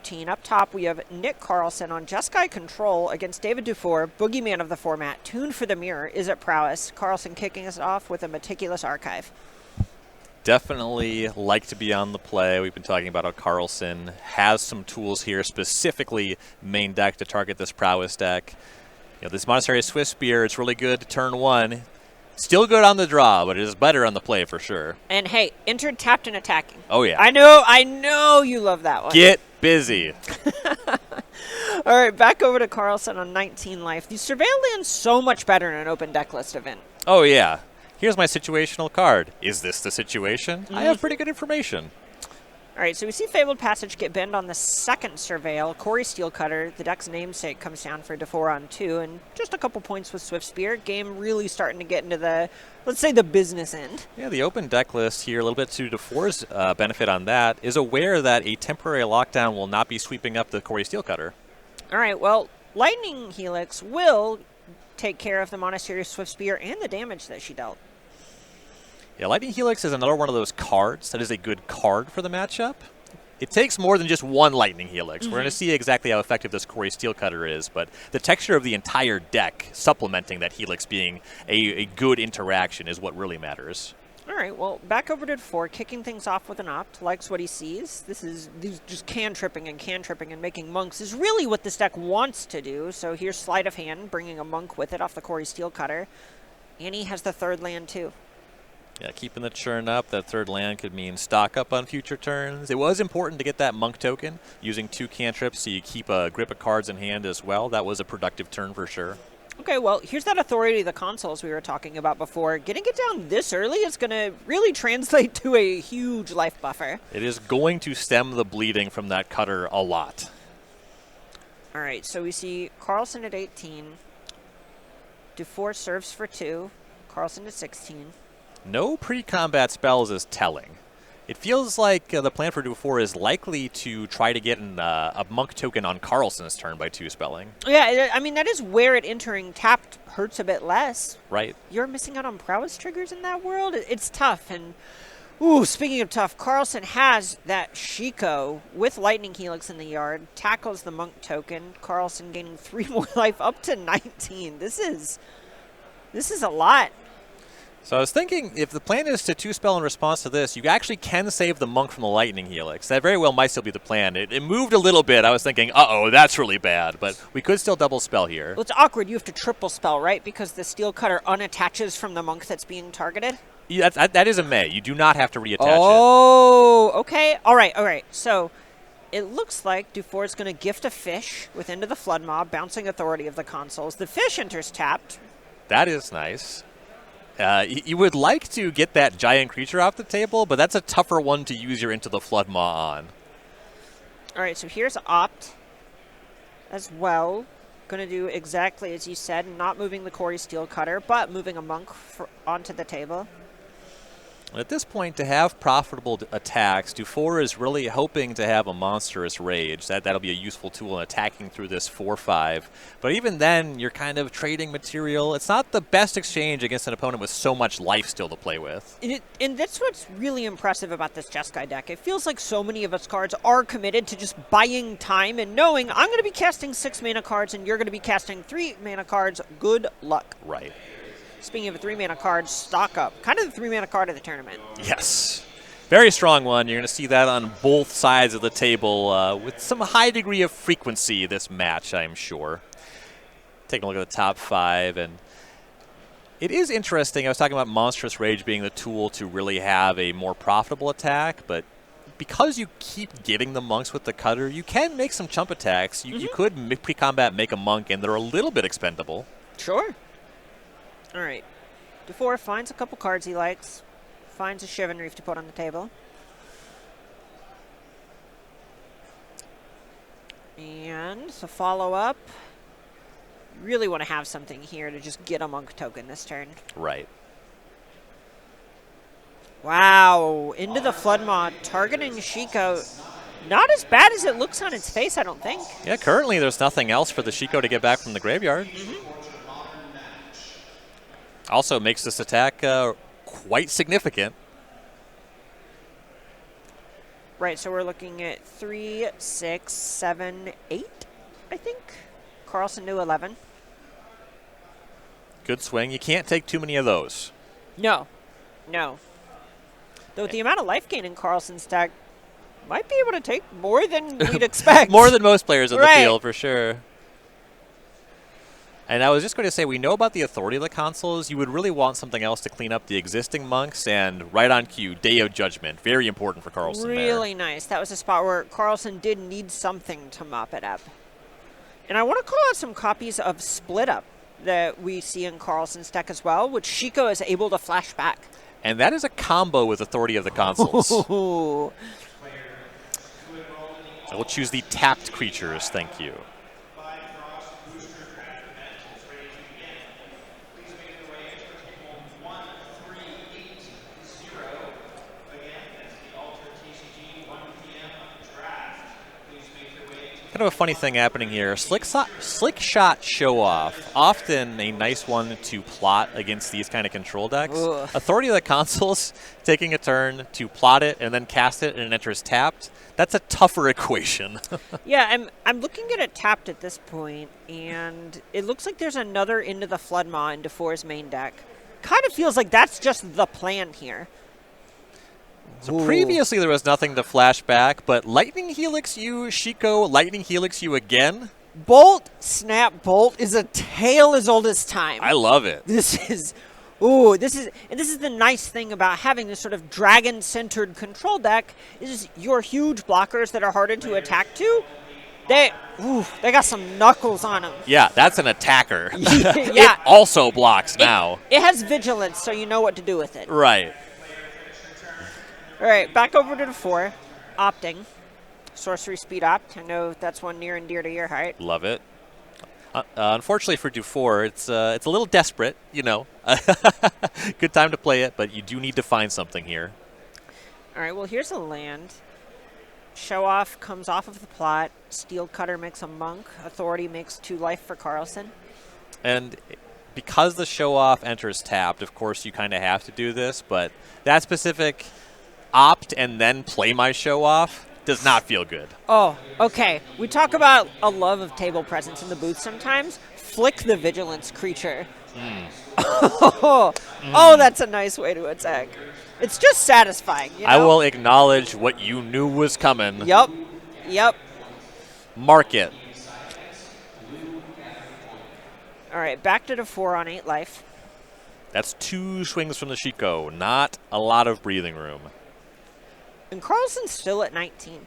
13. Up top, we have Nick Carlson on Jeskai Control against David Dufour, boogeyman of the format, tuned for the mirror, is it prowess. Carlson kicking us off with a meticulous archive. Definitely like to be on the play. We've been talking about how Carlson has some tools here, specifically main deck to target this prowess deck. You know, this Monastery of Swiftspear, it's really good to turn 1. Still good on the draw, but it is better on the play for sure. And hey, entered, tapped, and attacking. Oh, yeah. I know you love that one. Get busy. All right, back over to Carlson on 19 life. The Surveil lands so much better in an open deck list event. Oh, yeah. Here's my situational card. Is this the situation? I have pretty good information. All right, so we see Fabled Passage get banned on the second Surveil. Corey Steelcutter, the deck's namesake, comes down for Dufour on 2, and just a couple points with Swiftspear. Game really starting to get into the, let's say, the business end. Yeah, the open deck list here, a little bit to Dufour's benefit on that, is aware that a temporary lockdown will not be sweeping up the Corey Steelcutter. All right, well, Lightning Helix will take care of the Monastery of Swiftspear and the damage that she dealt. Yeah, Lightning Helix is another one of those cards that is a good card for the matchup. It takes more than just one Lightning Helix. We're going to see exactly how effective this Corey Steelcutter is, but the texture of the entire deck supplementing that Helix being a good interaction is what really matters. All right, well, back over to 4, kicking things off with an Opt, likes what he sees. These just cantripping and making monks is really what this deck wants to do. So here's Sleight of Hand, bringing a monk with it off the Corey Steelcutter. And he has the third land, too. Yeah, keeping the churn up. That third land could mean stock up on future turns. It was important to get that monk token using 2 cantrips so you keep a grip of cards in hand as well. That was a productive turn for sure. Okay, well, here's that authority of the consoles we were talking about before. Getting it down this early is going to really translate to a huge life buffer. It is going to stem the bleeding from that cutter a lot. All right, so we see Carlson at 18. Dufour serves for 2. Carlson at 16. No pre-combat spells is telling. It feels like the plan for Dufour is likely to try to get a monk token on Carlson's turn by 2 spelling. Yeah, I mean, that is where it entering tapped hurts a bit less. Right. You're missing out on prowess triggers in that world. It's tough. And, ooh, speaking of tough, Carlson has that Shiko with Lightning Helix in the yard, tackles the monk token. Carlson gaining 3 more life up to 19. This is a lot. So I was thinking, if the plan is to 2-spell in response to this, you actually can save the monk from the Lightning Helix. That very well might still be the plan. It moved a little bit. I was thinking, uh-oh, that's really bad. But we could still double spell here. Well, it's awkward. You have to triple spell, right? Because the Steelcutter unattaches from the monk that's being targeted? Yeah, that is a may. You do not have to reattach it. Oh, okay. All right. So it looks like Dufour's going to gift a fish with Into the Flood Mob, bouncing authority of the consoles. The fish enters tapped. That is nice. You would like to get that giant creature off the table, but that's a tougher one to use your Into the Flood Maw on. All right, so here's Opt as well. Going to do exactly as you said, not moving the Corey Steelcutter, but moving a monk onto the table. At this point, to have profitable attacks, Dufour is really hoping to have a monstrous rage. That'll be a useful tool in attacking through this 4-5. But even then, you're kind of trading material. It's not the best exchange against an opponent with so much life still to play with. And that's what's really impressive about this Jeskai deck. It feels like so many of its cards are committed to just buying time and knowing I'm going to be casting 6 mana cards and you're going to be casting 3 mana cards. Good luck. Right. Speaking of a 3-mana card, stock up. Kind of the 3-mana card of the tournament. Yes. Very strong one. You're going to see that on both sides of the table with some high degree of frequency this match, I'm sure. Taking a look at the top 5. And it is interesting. I was talking about Monstrous Rage being the tool to really have a more profitable attack, but because you keep getting the monks with the cutter, you can make some chump attacks. You could pre-combat make a monk, and they're a little bit expendable. Sure. All right. Dufour finds a couple cards he likes, finds a Shivan Reef to put on the table. And to follow up, you really want to have something here to just get a monk token this turn. Right. Wow. Into the Floodmaw, targeting Shiko. Not as bad as it looks on its face, I don't think. Yeah, currently there's nothing else for the Shiko to get back from the graveyard. Also makes this attack quite significant. Right, so we're looking at 3, 6, 7, 8, I think. Carlson to 11. Good swing. You can't take too many of those. No. No. Though with the amount of life gain in Carlson's deck, might be able to take more than we'd expect. More than most players in the Right. field, for sure. And I was just going to say, we know about the authority of the consoles. You would really want something else to clean up the existing monks, and right on cue, Day of Judgment. Very important for Carlson Really nice. That was a spot where Carlson did need something to mop it up. And I want to call out some copies of Split Up that we see in Carlson's deck as well, which Shiko is able to flash back. And that is a combo with authority of the consoles. Ooh. I will choose the tapped creatures, thank you. Kind of a funny thing happening here. Slick shot show off. Often a nice one to plot against these kind of control decks. Ugh. Authority of the consoles, taking a turn to plot it and then cast it and it enters tapped. That's a tougher equation. Yeah, I'm looking at it tapped at this point, and it looks like there's another Into the Floodmaw into Four's main deck. Kind of feels like that's just the plan here. So previously there was nothing to flash back, but Lightning Helix you, Shiko, Lightning Helix you again. Bolt, Snap, Bolt is a tale as old as time. I love it. This is the nice thing about having this sort of dragon-centered control deck is your huge blockers that are harder to attack to. They got some knuckles on them. Yeah, that's an attacker. Yeah. It also blocks now. It has vigilance, so you know what to do with it. Right. All right, back over to the 4. Opting. Sorcery Speed Opt. I know that's one near and dear to your heart. Love it. Unfortunately for Dufour, it's a little desperate, you know. Good time to play it, but you do need to find something here. All right, well, here's a land. Show Off comes off of the plot. Steel Cutter makes a monk. Authority makes 2 life for Carlson. And because the Show Off enters tapped, of course you kind of have to do this, but that specific opt and then play my Show Off does not feel good. Oh, okay. We talk about a love of table presence in the booth sometimes. Flick the Vigilance creature. Oh, that's a nice way to attack. It's just satisfying, you know? I will acknowledge what you knew was coming. Yep. Mark it. All right, back to the 4 on 8 life. That's 2 swings from the Shiko. Not a lot of breathing room. And Carlson's still at 19.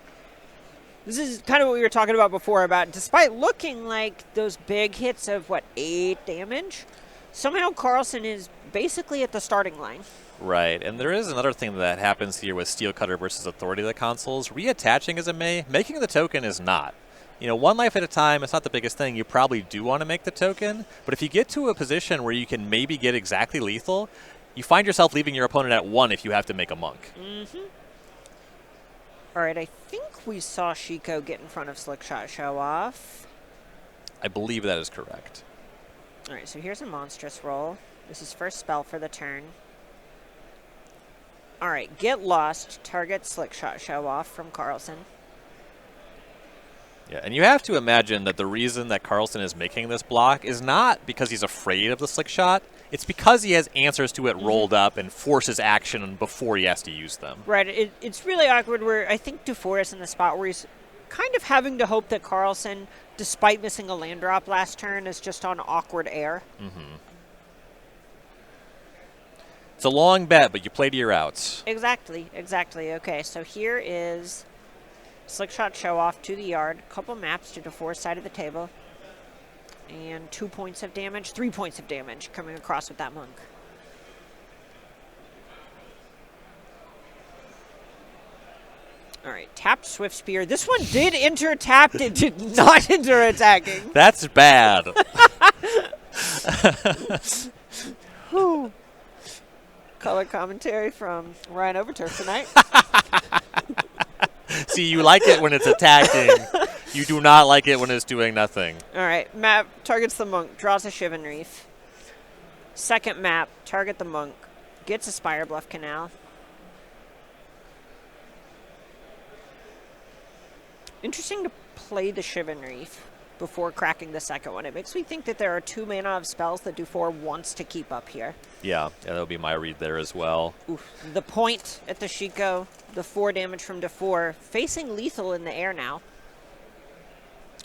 This is kind of what we were talking about before, about despite looking like those big hits of, 8 damage, somehow Carlson is basically at the starting line. Right, and there is another thing that happens here with Steel Cutter versus Authority of the consoles. Reattaching is a may, making the token is not. You know, 1 life at a time, it's not the biggest thing. You probably do want to make the token, but if you get to a position where you can maybe get exactly lethal, you find yourself leaving your opponent at 1 if you have to make a monk. Mm-hmm. All right, I think we saw Shiko get in front of Slickshot Show Off. I believe that is correct. All right, so here's a monstrous roll. This is first spell for the turn. All right, Get Lost, target Slickshot Show Off from Carlson. Yeah, and you have to imagine that the reason that Carlson is making this block is not because he's afraid of the slick shot. It's because he has answers to it rolled up and forces action before he has to use them. Right. It's really awkward where I think Dufour is in the spot where he's kind of having to hope that Carlson, despite missing a land drop last turn, is just on awkward air. Mm-hmm. It's a long bet, but you play to your outs. Exactly. Okay, so here is Slickshot Show Off to the yard. Couple maps to Dufour's side of the table. And 2 points of damage, 3 points of damage coming across with that monk. All right, tapped Swift Spear. This one did enter tapped. It did not enter attacking. That's bad. Whew. Color commentary from Ryan Overturf tonight. See, you like it when it's attacking. You do not like it when it's doing nothing. All right, map targets the monk, draws a Shivan Reef. Second map, target the monk, gets a Spire Bluff Canal. Interesting to play the Shivan Reef before cracking the second one. It makes me think that there are 2 mana of spells that Dufour wants to keep up here. Yeah, that'll be my read there as well. Oof. The point at the Shiko, the 4 damage from Dufour, facing lethal in the air now.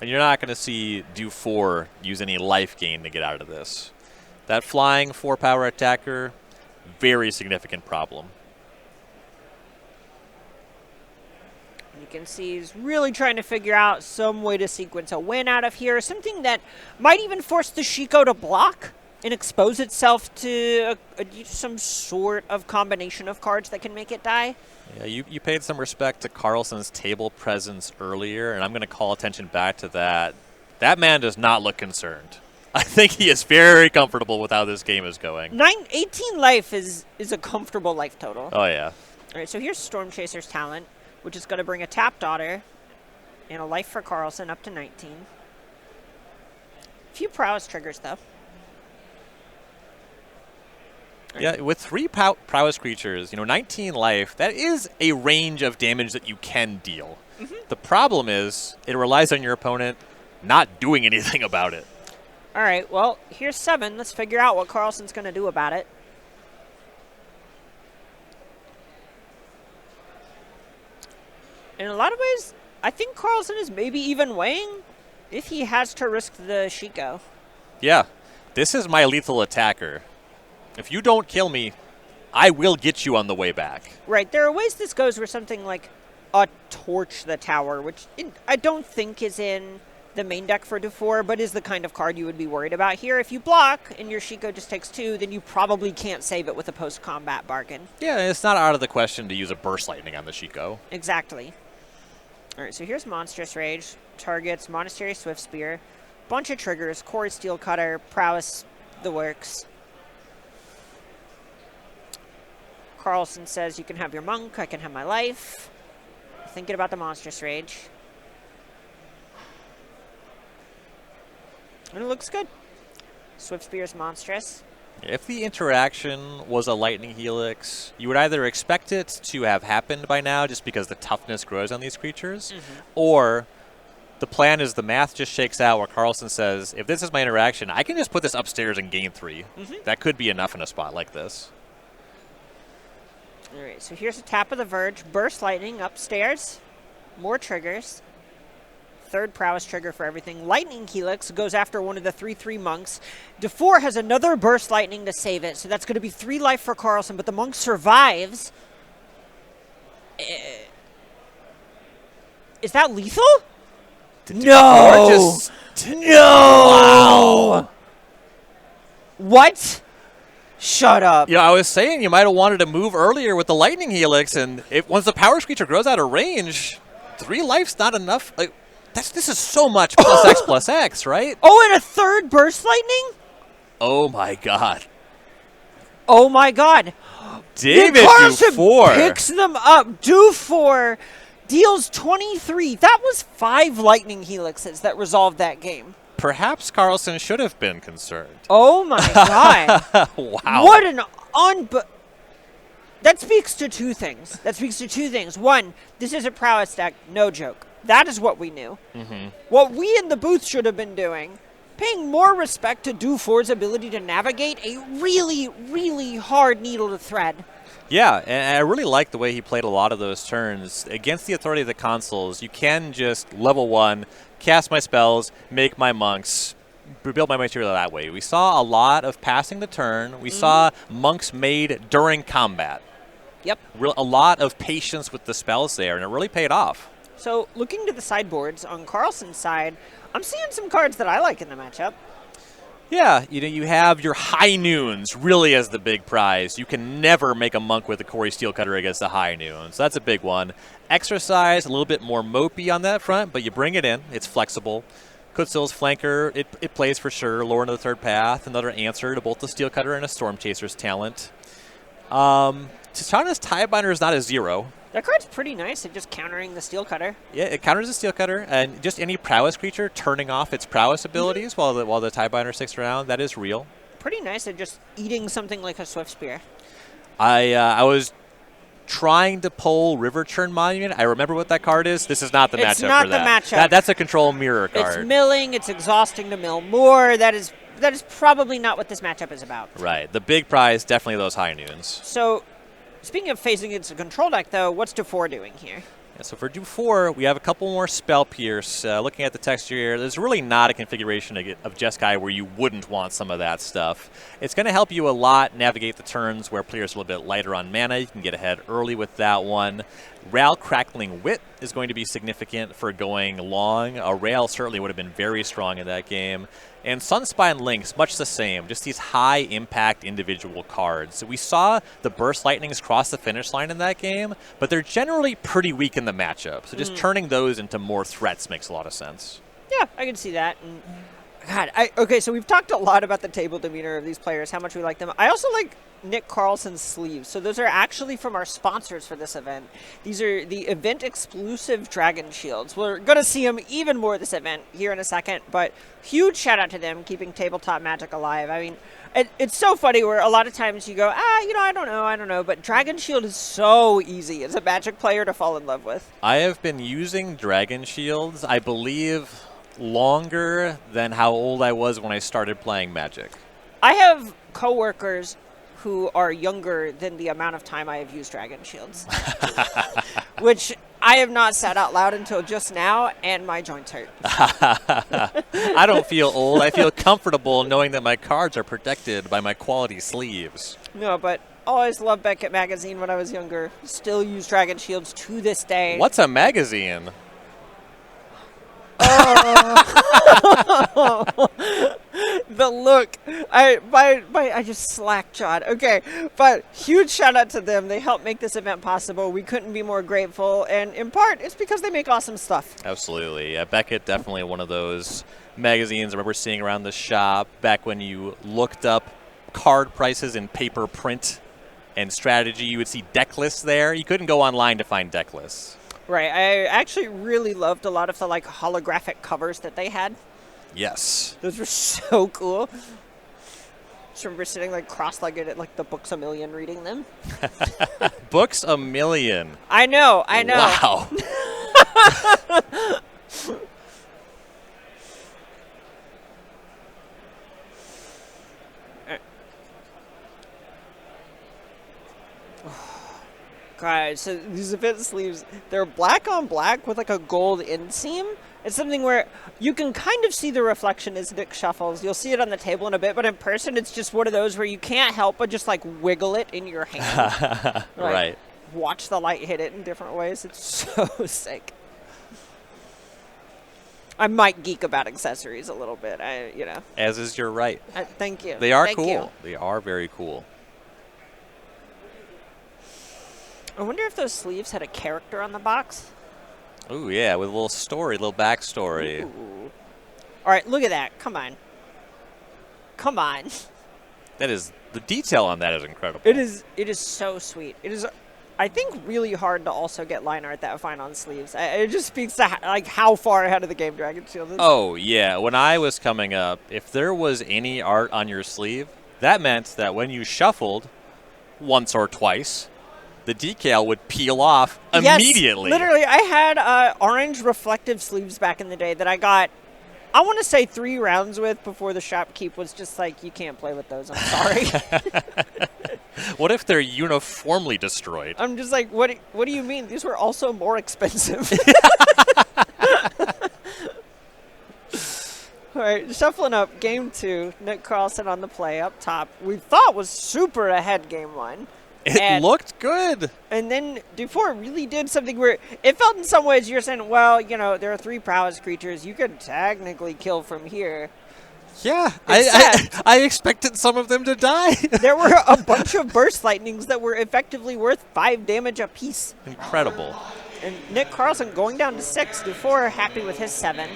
And you're not going to see Dufour use any life gain to get out of this. That flying 4-power attacker, very significant problem. You can see he's really trying to figure out some way to sequence a win out of here, something that might even force the Shiko to block and expose itself to some sort of combination of cards that can make it die. Yeah, you paid some respect to Carlson's table presence earlier, and I'm going to call attention back to that. That man does not look concerned. I think he is very comfortable with how this game is going. 18 life is a comfortable life total. Oh, yeah. All right, so here's Storm Chaser's Talent, which is going to bring a Tap Daughter and a life for Carlson up to 19. A few prowess triggers, though. Yeah, with 3 prowess creatures, 19 life, that is a range of damage that you can deal. The problem is it relies on your opponent not doing anything about it. All right, well, here's 7. Let's figure out what Carlson's going to do about it. In a lot of ways, I think Carlson is maybe even weighing if he has to risk the Shiko. Yeah, this is my lethal attacker. If you don't kill me, I will get you on the way back. Right, there are ways this goes where something like a Torch the Tower, which I don't think is in the main deck for Dufour, but is the kind of card you would be worried about here. If you block and your Shiko just takes 2, then you probably can't save it with a post-combat bargain. Yeah, it's not out of the question to use a Burst Lightning on the Shiko. Exactly. All right, so here's Monstrous Rage. Targets Monastery Swiftspear. Bunch of triggers. Quarry Steel Cutter. Prowess. The works. Carlson says you can have your Monk. I can have my life. Thinking about the Monstrous Rage. And it looks good. Swiftspear's monstrous. If the interaction was a Lightning Helix, you would either expect it to have happened by now just because the toughness grows on these creatures, or the plan is the math just shakes out where Carlson says, if this is my interaction, I can just put this upstairs and gain 3. That could be enough in a spot like this. All right, so here's a Tap of the Verge. Burst Lightning upstairs. More triggers. 3rd prowess trigger for everything. Lightning Helix goes after one of the 3/3 monks. Dufour has another Burst Lightning to save it, so that's going to be 3 life for Carlson, but the monk survives. Is that lethal? No! No! Wow. What? Shut up. Yeah, I was saying you might have wanted to move earlier with the Lightning Helix, and once the power creature grows out of range, 3 life's not enough. Like, this is so much plus X plus X, right? Oh, and a 3rd Burst Lightning? Oh, my God. Oh, my God. David Dufour picks them up. Dufour deals 23. That was 5 Lightning Helixes that resolved that game. Perhaps Carlson should have been concerned. Oh, my God. Wow. What an That speaks to 2 things. One, this is a prowess deck. No joke. That is what we knew. What we in the booth should have been doing, paying more respect to Dufour's ability to navigate a really, really hard needle to thread. Yeah, and I really like the way he played a lot of those turns. Against the authority of the consoles, you can just level 1, cast my spells, make my monks, build my material that way. We saw a lot of passing the turn. We saw monks made during combat. Yep. A lot of patience with the spells there, and it really paid off. So, looking to the sideboards, on Carlson's side, I'm seeing some cards that I like in the matchup. Yeah, you have your High Noons really as the big prize. You can never make a monk with a Quarry Steel Cutter against a High Noon, so that's a big one. Exercise, a little bit more mopey on that front, but you bring it in. It's flexible. Kutzil's Flanker, it plays for sure. Lore into the 3rd path, another answer to both the Steel Cutter and a Storm Chaser's Talent. Tishana's Tiebinder is not a 0. That card's pretty nice at just countering the Steel Cutter. Yeah, it counters the Steel Cutter, and just any prowess creature turning off its prowess abilities while the Tiebinder sticks around, that is real. Pretty nice at just eating something like a Swiftspear. I was trying to pull River Churn Monument. I remember what that card is. This is not the matchup for that. It's not the matchup. That's a control mirror card. It's milling. It's exhausting to mill more. That is probably not what this matchup is about. Right. The big prize, definitely those high noons. So, speaking of facing against a control deck, though, what's Dufour doing here? Yeah, so for Dufour, we have a couple more Spell Pierce. Looking at the texture here, there's really not a configuration of Jeskai where you wouldn't want some of that stuff. It's going to help you a lot navigate the turns where players are a little bit lighter on mana. You can get ahead early with that one. Rail Crackling Wit is going to be significant for going long. A Rail certainly would have been very strong in that game. And Sunspine Lynx, much the same, just these high-impact individual cards. We saw the Burst Lightnings cross the finish line in that game, but they're generally pretty weak in the matchup. So just turning those into more threats makes a lot of sense. Yeah, I can see that. And God, okay, so we've talked a lot about the table demeanor of these players, how much we like them. I also like Nick Carlson's sleeves. So those are actually from our sponsors for this event. These are the event-exclusive Dragon Shields. We're going to see them even more this event here in a second, but huge shout-out to them keeping tabletop Magic alive. I mean, it's so funny where a lot of times you go, I don't know, but Dragon Shield is so easy as a Magic player to fall in love with. I have been using Dragon Shields, I believe, longer than how old I was when I started playing Magic. I have coworkers who are younger than the amount of time I have used Dragon Shields, which I have not said out loud until just now, and my joints hurt. I don't feel old. I feel comfortable knowing that my cards are protected by my quality sleeves. No, but always loved Beckett Magazine when I was younger. Still use Dragon Shields to this day. What's a magazine? The look. I just slack-jawed. Okay, but huge shout-out to them. They helped make this event possible. We couldn't be more grateful, and in part, it's because they make awesome stuff. Absolutely. Yeah, Beckett, definitely one of those magazines I remember seeing around the shop back when you looked up card prices in paper print and strategy. You would see deck lists there. You couldn't go online to find deck lists. Right. I actually really loved a lot of the holographic covers that they had. Yes. Those were so cool. Just remember sitting cross-legged at the Books A Million reading them. Books A Million. I know. Wow. God, so these event sleeves, they're black on black with a gold inseam. It's something where you can kind of see the reflection as Nick shuffles. You'll see it on the table in a bit, but in person, it's just one of those where you can't help but just wiggle it in your hand. Right. Watch the light hit it in different ways. It's so sick. I might geek about accessories a little bit. As is your right. Thank you. They are Thank cool. you. They are very cool. I wonder if those sleeves had a character on the box. Ooh, yeah, with a little story, a little backstory. Ooh. All right, look at that. Come on. Come on. That is, the detail on that is incredible. It is so sweet. It is, I think, really hard to also get line art that fine on sleeves. It just speaks to how far ahead of the game Dragon Shield is. Oh, yeah. When I was coming up, if there was any art on your sleeve, that meant that when you shuffled once or twice, the decal would peel off immediately. Yes, literally. I had orange reflective sleeves back in the day that I got, I want to say 3 rounds with before the shopkeep was just you can't play with those. I'm sorry. What if they're uniformly destroyed? I'm just what do you mean? These were also more expensive. All right, shuffling up, game 2. Nick Carlson on the play up top. We thought was super ahead game 1. It looked good. And then Dufour really did something where it felt in some ways you're saying, well, there are 3 prowess creatures. You could technically kill from here. Yeah, I expected some of them to die. There were a bunch of burst lightnings that were effectively worth 5 damage apiece. Incredible. And Nick Carlson going down to 6. Dufour happy with his 7.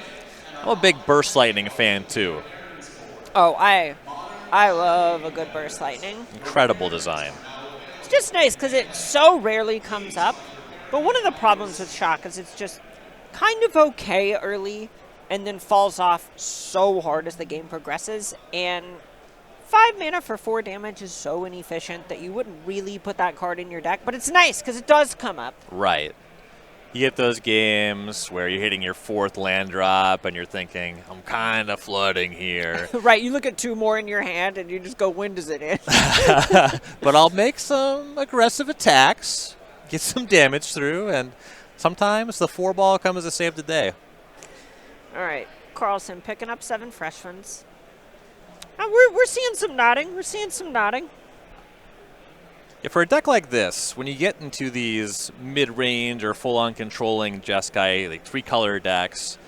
I'm a big burst lightning fan, too. Oh, I love a good burst lightning. Incredible design. It's just nice because it so rarely comes up. But one of the problems with Shock is it's just kind of okay early and then falls off so hard as the game progresses. And 5 mana for 4 damage is so inefficient that you wouldn't really put that card in your deck, but it's nice because it does come up. Right. You get those games where you're hitting your 4th land drop and you're thinking, I'm kind of flooding here. Right, you look at 2 more in your hand and you just go, when does it end? But I'll make some aggressive attacks, get some damage through, and sometimes the 4-ball comes to save the day. All right, Carlson picking up 7 fresh ones. We're seeing some nodding. We're seeing some nodding. Yeah, for a deck like this, when you get into these mid-range or full-on controlling Jeskai, like 3-color decks,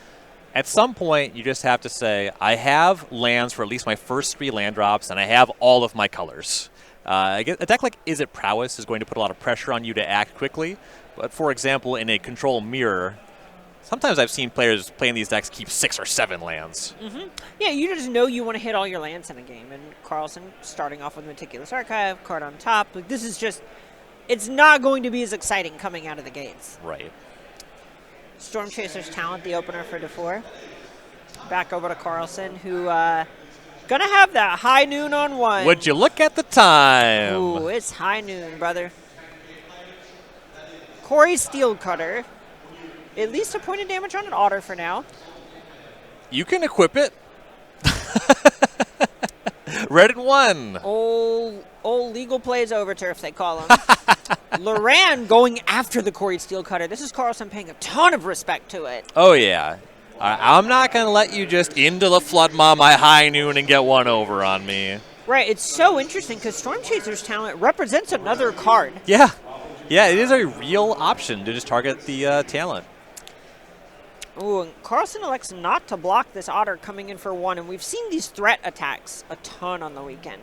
at some point you just have to say, I have lands for at least my first 3 land drops, and I have all of my colors. A deck like Is It Prowess is going to put a lot of pressure on you to act quickly, but for example, in a control mirror, sometimes I've seen players playing these decks keep 6 or 7 lands. Yeah, you just know you want to hit all your lands in a game. And Carlson starting off with Meticulous Archive, card on top. Like, this is just, it's not going to be as exciting coming out of the gates. Right. Storm Chaser's Talent, the opener for DeFore. Back over to Carlson, who gonna have that high noon on 1. Would you look at the time? Ooh, it's high noon, brother. Corey Steelcutter. At least a point of damage on an otter for now. You can equip it. Red and 1. Old legal plays over turf, they call him. Loran going after the Corey Steelcutter. This is Carlson paying a ton of respect to it. Oh, yeah. I'm not going to let you just into the Flood Mom my high noon and get 1 over on me. Right, it's so interesting because Storm Chaser's Talent represents another card. Yeah. Yeah, it is a real option to just target the talent. Ooh, and Carlson elects not to block this otter coming in for 1, and we've seen these threat attacks a ton on the weekend.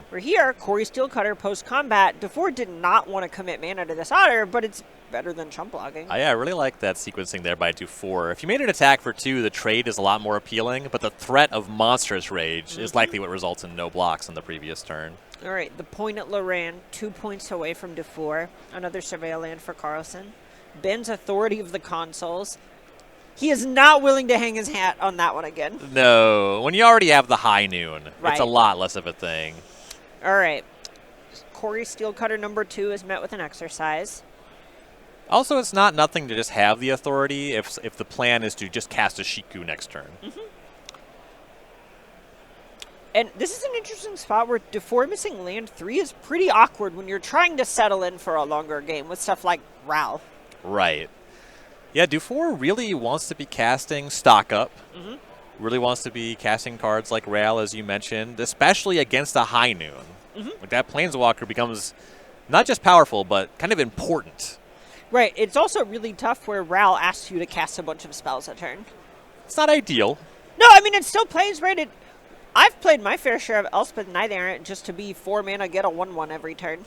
Where here, Corey Steelcutter post-combat, DeFore did not want to commit mana to this otter, but it's better than chump blocking. Yeah, I really like that sequencing there by DeFore. If you made an attack for 2, the trade is a lot more appealing, but the threat of Monstrous Rage is likely what results in no blocks on the previous turn. All right, the point at Loran, 2 points away from DeFore. Another Surveil land for Carlson. Ben's Authority of the Consoles. He is not willing to hang his hat on that one again. No, when you already have the high noon, Right. it's a lot less of a thing. All right. Corey Steelcutter number 2 is met with an exercise. Also, it's not nothing to just have the authority if the plan is to just cast a Shiku next turn. And this is an interesting spot where DeFore missing land 3 is pretty awkward when you're trying to settle in for a longer game with stuff like Ral. Right. Yeah, DeFore really wants to be casting stock up. Really wants to be casting cards like Ral, as you mentioned, especially against a high noon. Like that Planeswalker becomes not just powerful, but kind of important. Right. It's also really tough where Ral asks you to cast a bunch of spells a turn. It's not ideal. No, I mean, it still plays, right? I've played my fair share of Elspeth Knight Errant just to be 4 mana, get a 1/1 every turn.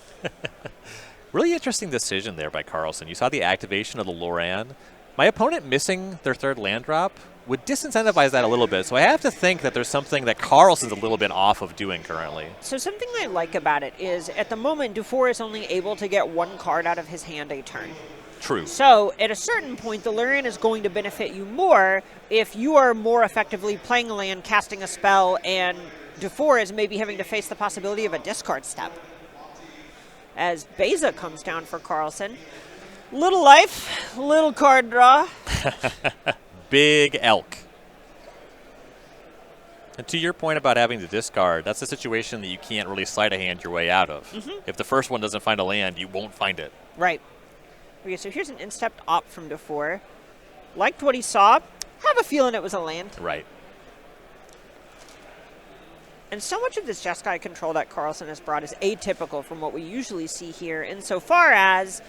Really interesting decision there by Carlson. You saw the activation of the Loran. My opponent missing their 3rd land drop would disincentivize that a little bit, so I have to think that there's something that Carlson's a little bit off of doing currently. So something I like about it is, at the moment, DeFore is only able to get 1 card out of his hand a turn. True. So, at a certain point, the Lurian is going to benefit you more if you are more effectively playing a land, casting a spell, and DeFore is maybe having to face the possibility of a discard step. As Beza comes down for Carlson. Little life, little card draw. Big elk. And to your point about having to discard, that's a situation that you can't really sleight of hand your way out of. If the first one doesn't find a land, you won't find it. Right. Okay, so here's an in-stepped opt from DeFore. Liked what he saw. Have a feeling it was a land. Right. And so much of this Jeskai control that Carlson has brought is atypical from what we usually see here, insofar as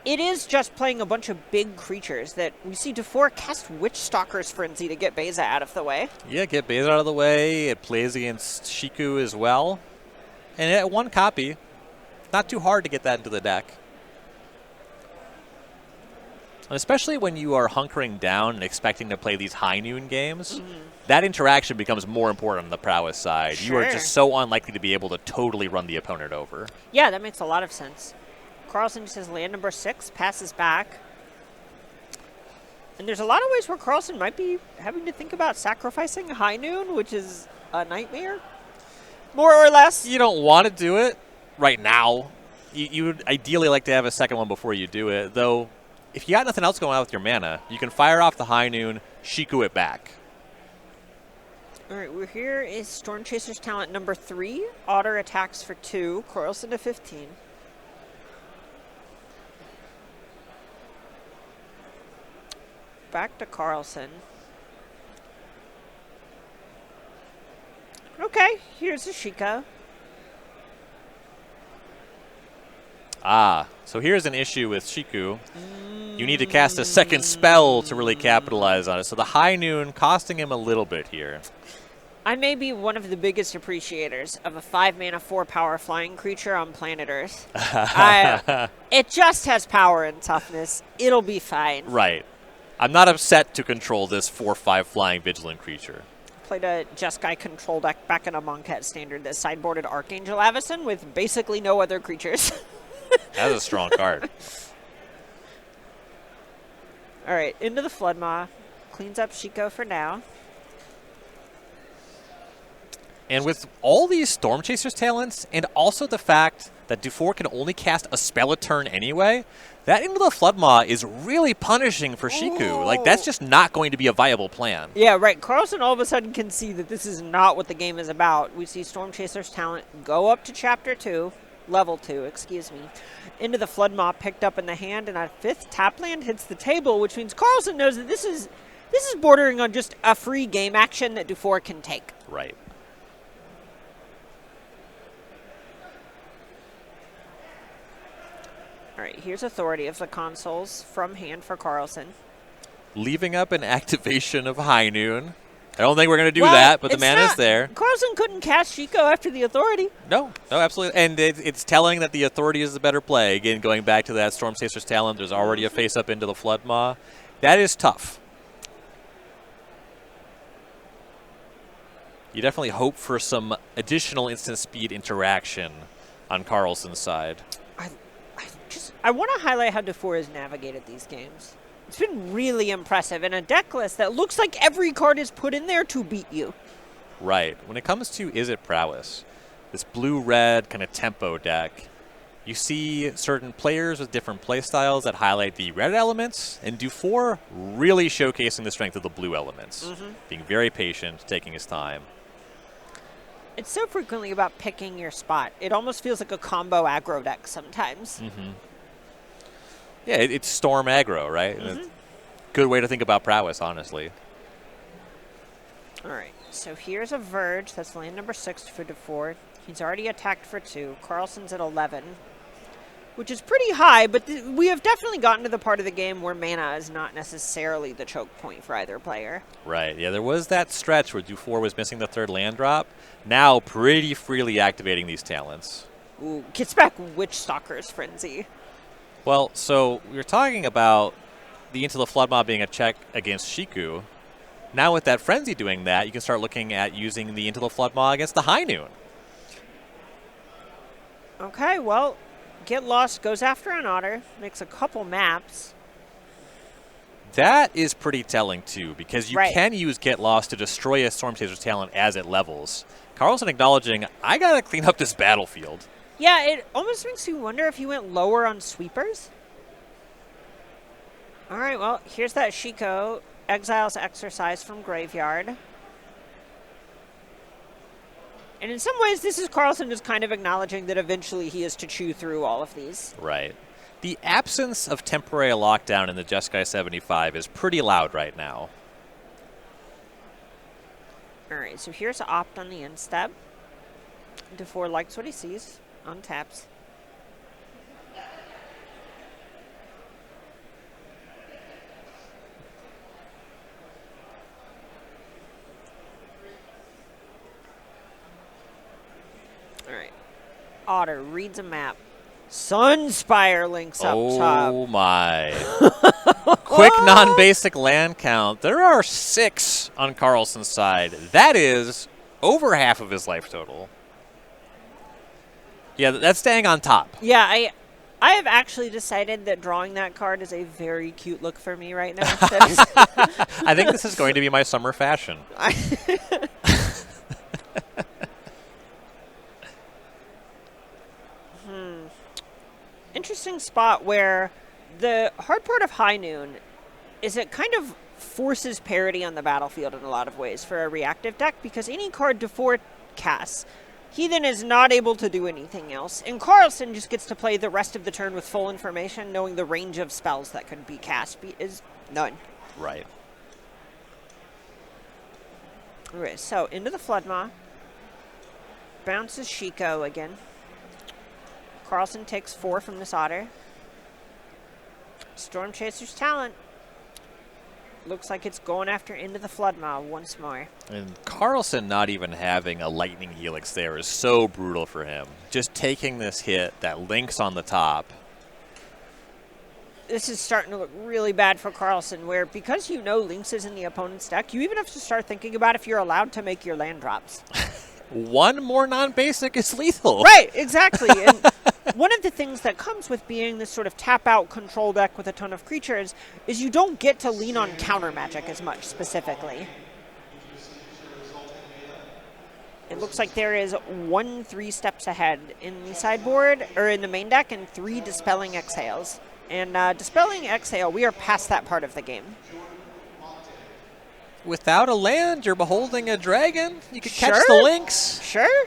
it is just playing a bunch of big creatures that we see DeFore cast Witchstalker's Frenzy to get Beza out of the way. Yeah, get Beza out of the way. It plays against Shiku as well. And at 1 copy, not too hard to get that into the deck. And especially when you are hunkering down and expecting to play these high noon games, that interaction becomes more important on the prowess side. You are Sure. just so unlikely to be able to totally run the opponent over. Yeah, that makes a lot of sense. Carlson just says land number 6, passes back. And there's a lot of ways where Carlson might be having to think about sacrificing High Noon, which is a nightmare. more or less. You don't want to do it right now. You would ideally like to have a second one before you do it, though. If you got nothing else going on with your mana, you can fire off the High Noon, Shiku it back. All right, we're here is Storm Chaser's talent number 3. Otter attacks for 2. Carlson to 15. Back to Carlson. Okay, here's Ashika. So here's an issue with Shiku. You need to cast a second spell to really capitalize on it. So the High Noon costing him a little bit here. I may be one of the biggest appreciators of a 5-mana, 4-power flying creature on planet Earth. It just has power and toughness. It'll be fine. Right. I'm not upset to control this 4/5 flying vigilant creature. Played a Jeskai control deck back in a Monket standard that sideboarded Archangel Avacyn with basically no other creatures. That's a strong card. All right, into the Floodmaw. Cleans up Shiko for now. And with all these Storm Chasers talents, and also the fact that Dufour can only cast a spell a turn anyway, that Into the Floodmaw is really punishing for Shiku. Like, that's just not going to be a viable plan. Yeah, right. Carlson all of a sudden can see that this is not what the game is about. We see Storm Chaser's talent go up to Chapter 2, Level 2, excuse me. Into the Floodmaw picked up in the hand, and a 5th tap land hits the table, which means Carlson knows that this is bordering on just a free game action that Dufour can take. Right. All right, here's Authority of the Consoles from hand for Carlson. Leaving up an activation of High Noon. I don't think we're going to do that, but the mana's there. Carlson couldn't cast Shiko after the Authority. No, absolutely. And it's telling that the Authority is the better play. Again, going back to that Storm Chaser's talent, there's already a face-up into the Floodmaw. That is tough. You definitely hope for some additional instant speed interaction on Carlson's side. I want to highlight how Dufour has navigated these games. It's been really impressive in a deck list that looks like every card is put in there to beat you. Right. When it comes to Is It Prowess, this blue-red kind of tempo deck, you see certain players with different play styles that highlight the red elements, and Dufour really showcasing the strength of the blue elements, being very patient, taking his time. It's so frequently about picking your spot. It almost feels like a combo aggro deck sometimes. Yeah, it's Storm aggro, right? Good way to think about Prowess, honestly. All right, so here's a Verge. That's land number 6 for Dufour. He's already attacked for 2. Carlson's at 11, which is pretty high, but we have definitely gotten to the part of the game where mana is not necessarily the choke point for either player. Right, yeah, there was that stretch where Dufour was missing the 3rd land drop. Now pretty freely activating these talents. Ooh, gets back Witch Stalker's Frenzy. Well, so we were talking about the Into the Floodmaw being a check against Shiku. Now with that Frenzy doing that, you can start looking at using the Into the Floodmaw against the High Noon. Okay, well, Get Lost goes after an Otter, makes a couple maps. That is pretty telling, too, because you can use Get Lost to destroy a Storm Chaser's talent as it levels. Carlson acknowledging, I got to clean up this battlefield. Yeah, it almost makes you wonder if he went lower on sweepers. All right, well, here's that Shiko. Exiles Exercise from Graveyard. And in some ways, this is Carlson just kind of acknowledging that eventually he is to chew through all of these. Right. The absence of temporary lockdown in the Jeskai 75 is pretty loud right now. All right, so here's Opt on the end step. Dufour likes what he sees. Untaps. All right. Otter reads a map. Sunspire links up top. Oh my. Quick non-basic land count. There are 6 on Carlson's side. That is over half of his life total. Yeah, that's staying on top. Yeah, I have actually decided that drawing that card is a very cute look for me right now. I think this is going to be my summer fashion. interesting spot where the hard part of High Noon is it kind of forces parity on the battlefield in a lot of ways for a reactive deck, because any card Dufour casts, he then is not able to do anything else. And Carlson just gets to play the rest of the turn with full information, knowing the range of spells that could be cast is none. Right. Okay, so into the Floodmaw. Bounces Shiko again. Carlson takes 4 from this Otter. Storm Chaser's talent. Looks like it's going after into the Floodmaw once more. And Carlson not even having a Lightning Helix there is so brutal for him. Just taking this hit, that Lynx on the top. This is starting to look really bad for Carlson, where because you know Lynx is in the opponent's deck, you even have to start thinking about if you're allowed to make your land drops. One more non-basic is lethal. Right, exactly. And one of the things that comes with being this sort of tap-out control deck with a ton of creatures is you don't get to lean on counter magic as much specifically. It looks like there is 1 3 steps ahead in the sideboard, or in the main deck, and 3 Dispelling Exhales. And Dispelling Exhale, we are past that part of the game. Without a land, you're beholding a dragon. You could catch Sure. the Lynx. Sure.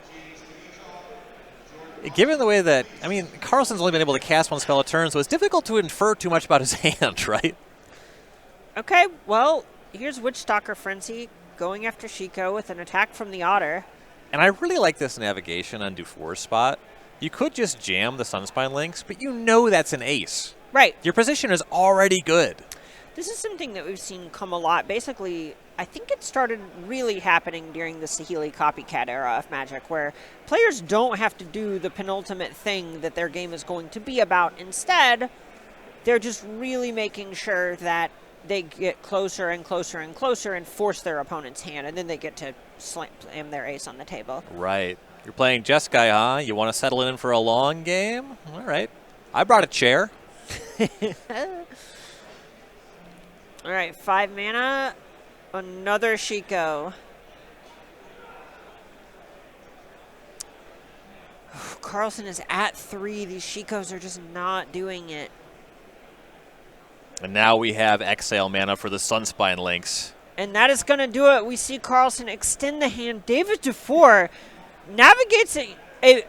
Given the way that, I mean, Carlson's only been able to cast 1 spell a turn, so it's difficult to infer too much about his hand, right? Okay, well, here's Witchstalker Frenzy going after Shiko with an attack from the Otter. And I really like this navigation on Dufour's spot. You could just jam the Sunspine Lynx, but you know that's an ace. Right. Your position is already good. This is something that we've seen come a lot. Basically, I think it started really happening during the Saheeli copycat era of Magic, where players don't have to do the penultimate thing that their game is going to be about. Instead, they're just really making sure that they get closer and closer and closer and force their opponent's hand, and then they get to slam their ace on the table. Right. You're playing Jeskai, huh? You want to settle in for a long game? All right. I brought a chair. All right, 5 mana, another Shiko. Carlson is at 3. These Shikos are just not doing it. And now we have Exhale mana for the Sunspine Lynx. And that is going to do it. We see Carlson extend the hand. David Dufour navigates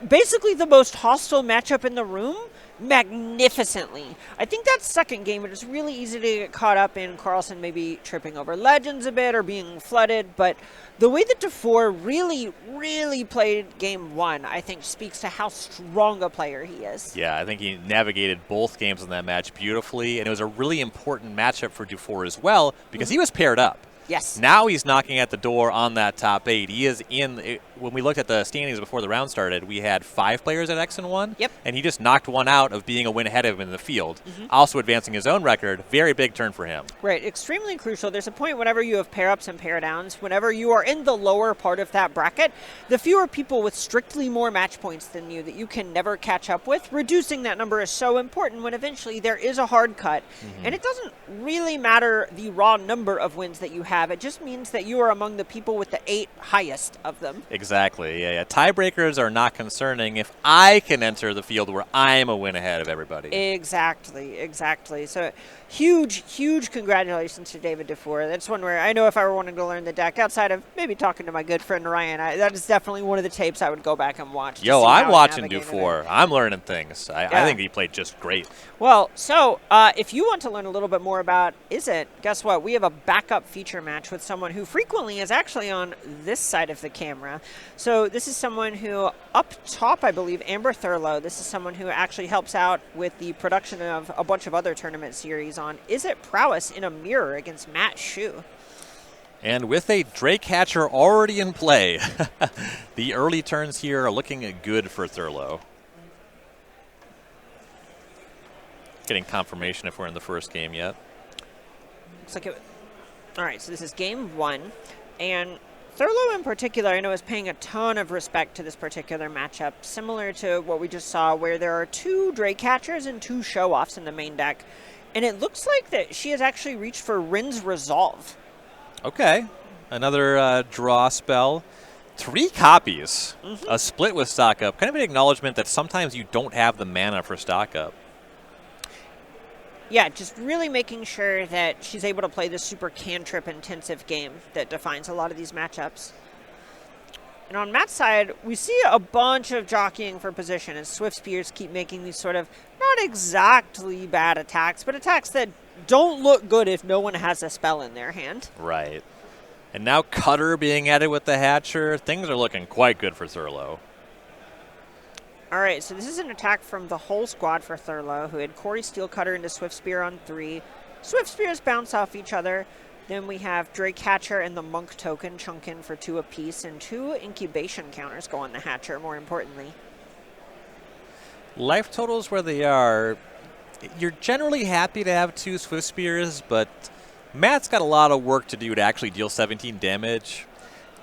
basically the most hostile matchup in the room magnificently. I think that second game, it is really easy to get caught up in Carlson maybe tripping over legends a bit or being flooded, but the way that Dufour really, really played game 1, I think speaks to how strong a player he is. Yeah, I think he navigated both games in that match beautifully, and it was a really important matchup for Dufour as well because he was paired up. Yes. Now he's knocking at the door on that top 8. He is in. When we looked at the standings before the round started, we had 5 players at X and 1. Yep. And he just knocked one out of being a win ahead of him in the field, also advancing his own record. Very big turn for him. Right, extremely crucial. There's a point whenever you have pair-ups and pair-downs, whenever you are in the lower part of that bracket, the fewer people with strictly more match points than you that you can never catch up with, reducing that number is so important when eventually there is a hard cut. And it doesn't really matter the raw number of wins that you have. It just means that you are among the people with the 8 highest of them. Exactly. Yeah. Tiebreakers are not concerning if I can enter the field where I am a win ahead of everybody. Exactly. So huge congratulations to David Dufour. That's one where I know if I were wanting to learn the deck outside of maybe talking to my good friend Ryan, that is definitely one of the tapes I would go back and watch. Yo, I'm watching Dufour. I'm learning things. I think he played just great. Well, so if you want to learn a little bit more about Izzet, guess what? We have a backup feature match with someone who frequently is actually on this side of the camera. So this is someone who, up top, I believe, Amber Thurlow. This is someone who actually helps out with the production of a bunch of other tournament series on Izzet Prowess in a mirror against Matt Shue. And with a Drake Hatcher already in play, the early turns here are looking good for Thurlow. Getting confirmation if we're in the first game yet. Looks like it. All right, so this is game 1. And Thurlow in particular, I know, is paying a ton of respect to this particular matchup, similar to what we just saw where there are 2 Drake Catchers and 2 Show-Offs in the main deck. And it looks like that she has actually reached for Rin's Resolve. Okay, another draw spell. 3 copies, a split with stock up. Kind of an acknowledgement that sometimes you don't have the mana for stock up. Yeah, just really making sure that she's able to play this super cantrip-intensive game that defines a lot of these matchups. And on Matt's side, we see a bunch of jockeying for position as Swift Spears keep making these sort of not exactly bad attacks, but attacks that don't look good if no one has a spell in their hand. Right. And now Cutter being added with the Hatcher. Things are looking quite good for Thurlow. All right, so this is an attack from the whole squad for Thurlow, who had Corey Steel Cutter into Swift Spear on 3. Swift Spears bounce off each other. Then we have Drake Hatcher and the Monk token chunk in for 2 apiece, and 2 incubation counters go on the Hatcher, more importantly. Life totals where they are, you're generally happy to have 2 Swift Spears, but Matt's got a lot of work to do to actually deal 17 damage.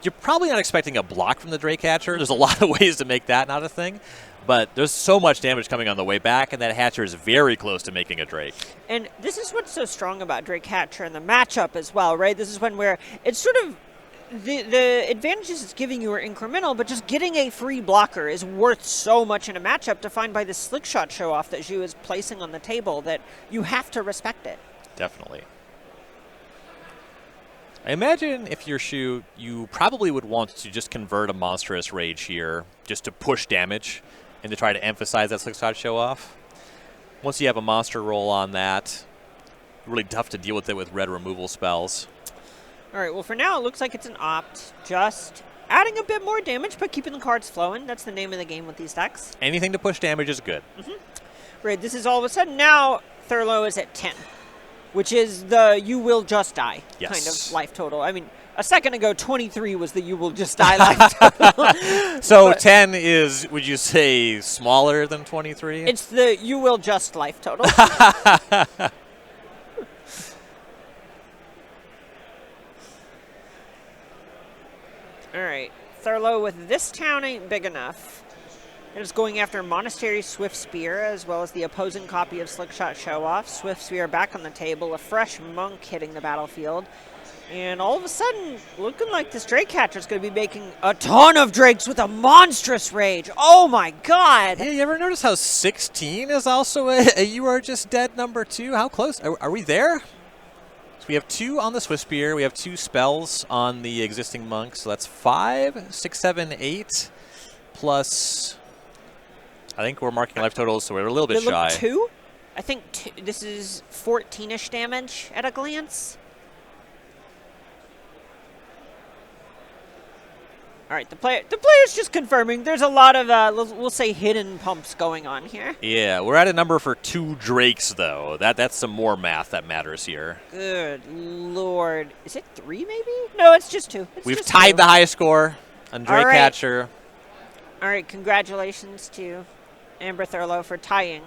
You're probably not expecting a block from the Drake Hatcher. There's a lot of ways to make that not a thing. But there's so much damage coming on the way back, and that Hatcher is very close to making a Drake. And this is what's so strong about Drake Hatcher and the matchup as well, right? This is when where it's sort of the advantages it's giving you are incremental, but just getting a free blocker is worth so much in a matchup defined by the slick shot show-off that Zhu is placing on the table that you have to respect it. Definitely. I imagine if you're Shu, you probably would want to just convert a Monstrous Rage here just to push damage and to try to emphasize that slick shot show-off. Once you have a monster roll on that, really tough to deal with it with red removal spells. All right, well, for now, it looks like it's an opt. Just adding a bit more damage, but keeping the cards flowing. That's the name of the game with these decks. Anything to push damage is good. Right, this is all of a sudden now Thurlow is at 10, which is the you will just die kind of life total. I mean, a second ago, 23 was the you will just die life total. So but 10 is, would you say, smaller than 23? It's the you will just life total. All right, Thurlow with this town ain't big enough. It's going after Monastery Swift Spear as well as the opposing copy of Slickshot Show-Off. Swift Spear back on the table, a fresh Monk hitting the battlefield. And all of a sudden, looking like this Drake Catcher is going to be making a ton of Drakes with a monstrous rage. Oh my god! Hey, you ever notice how 16 is also a You Are Just Dead number 2? How close? Are we there? So we have 2 on the Swift Spear. We have 2 spells on the existing Monk. So that's 5, 6, 7, 8, plus... I think we're marking life totals, so we're a little bit shy. 2? I think this is 14-ish damage at a glance. All right, the player's just confirming. There's a lot of, we'll say, hidden pumps going on here. Yeah, we're at a number for 2 Drakes, though. That's some more math that matters here. Good Lord. Is it 3, maybe? No, it's just 2. We've tied the high score on Drake Catcher. All right, congratulations to Amber Thurlow for tying